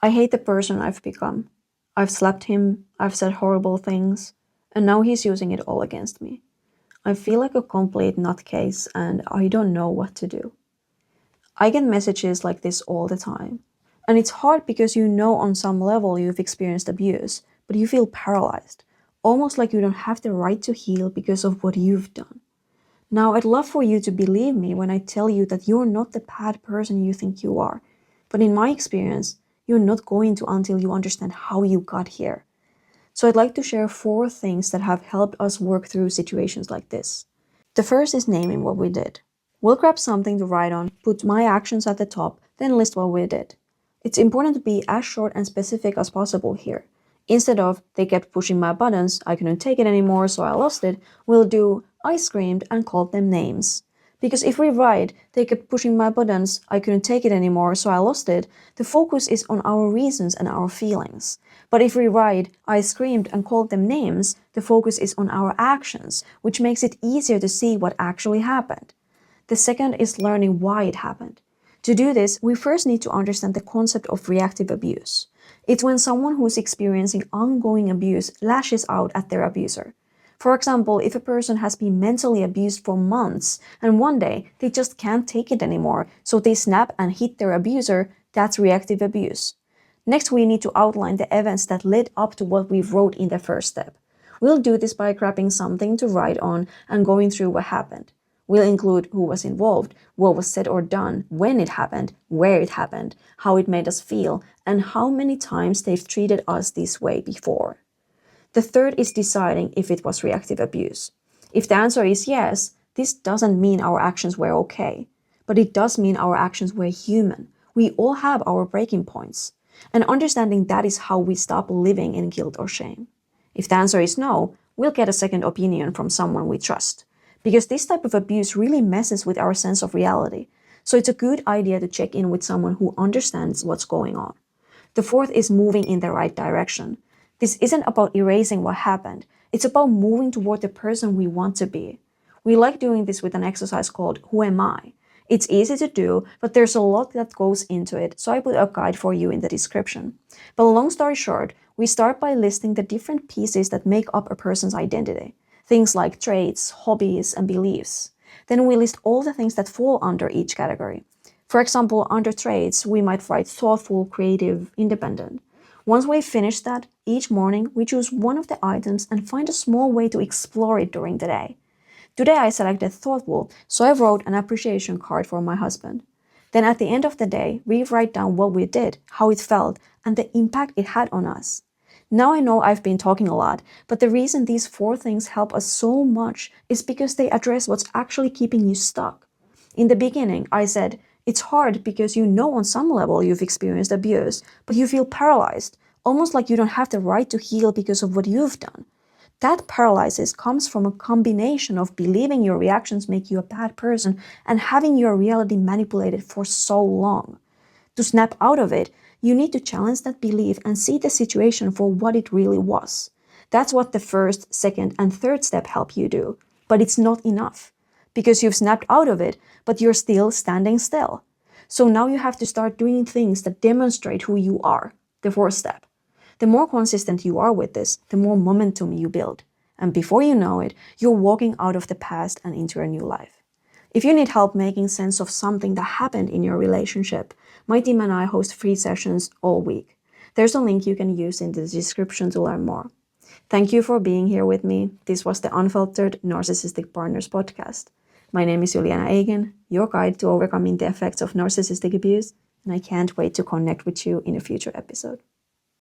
I hate the person I've become. I've slapped him, I've said horrible things, and now he's using it all against me. I feel like a complete nutcase and I don't know what to do. I get messages like this all the time. And it's hard because you know on some level you've experienced abuse, but you feel paralyzed, almost like you don't have the right to heal because of what you've done. Now, I'd love for you to believe me when I tell you that you're not the bad person you think you are. But in my experience, you're not going to until you understand how you got here. So I'd like to share 4 things that have helped us work through situations like this. The first is naming what we did. We'll grab something to write on, put my actions at the top, then list what we did. It's important to be as short and specific as possible here. Instead of, they kept pushing my buttons, I couldn't take it anymore, so I lost it, we'll do, I screamed and called them names. Because if we write, they kept pushing my buttons, I couldn't take it anymore, so I lost it, the focus is on our reasons and our feelings. But if we write, I screamed and called them names, the focus is on our actions, which makes it easier to see what actually happened. The second is learning why it happened. To do this, we first need to understand the concept of reactive abuse. It's when someone who's experiencing ongoing abuse lashes out at their abuser. For example, if a person has been mentally abused for months and one day they just can't take it anymore, so they snap and hit their abuser, that's reactive abuse. Next, we need to outline the events that led up to what we wrote in the first step. We'll do this by grabbing something to write on and going through what happened. We'll include who was involved, what was said or done, when it happened, where it happened, how it made us feel, and how many times they've treated us this way before. The third is deciding if it was reactive abuse. If the answer is yes, this doesn't mean our actions were okay, but it does mean our actions were human. We all have our breaking points. And understanding that is how we stop living in guilt or shame. If the answer is no, we'll get a second opinion from someone we trust. Because this type of abuse really messes with our sense of reality. So it's a good idea to check in with someone who understands what's going on. The fourth is moving in the right direction. This isn't about erasing what happened. It's about moving toward the person we want to be. We like doing this with an exercise called Who Am I? It's easy to do, but there's a lot that goes into it, so I put a guide for you in the description. But long story short, we start by listing the different pieces that make up a person's identity. Things like traits, hobbies, and beliefs. Then we list all the things that fall under each category. For example, under traits, we might write thoughtful, creative, independent. Once we've finished that, each morning we choose one of the items and find a small way to explore it during the day. Today I selected thoughtful, so I wrote an appreciation card for my husband. Then at the end of the day, we write down what we did, how it felt, and the impact it had on us. Now I know I've been talking a lot, but the reason these 4 things help us so much is because they address what's actually keeping you stuck. In the beginning, I said, it's hard because you know on some level you've experienced abuse, but you feel paralyzed, almost like you don't have the right to heal because of what you've done. That paralysis comes from a combination of believing your reactions make you a bad person and having your reality manipulated for so long. To snap out of it, you need to challenge that belief and see the situation for what it really was. That's what the first, second, and third step help you do. But it's not enough. Because you've snapped out of it, but you're still standing still. So now you have to start doing things that demonstrate who you are. The 4th step. The more consistent you are with this, the more momentum you build. And before you know it, you're walking out of the past and into a new life. If you need help making sense of something that happened in your relationship, my team and I host free sessions all week. There's a link you can use in the description to learn more. Thank you for being here with me. This was the Unfiltered Narcissistic Partners podcast. My name is Juliana, your guide to overcoming the effects of narcissistic abuse, and I can't wait to connect with you in a future episode.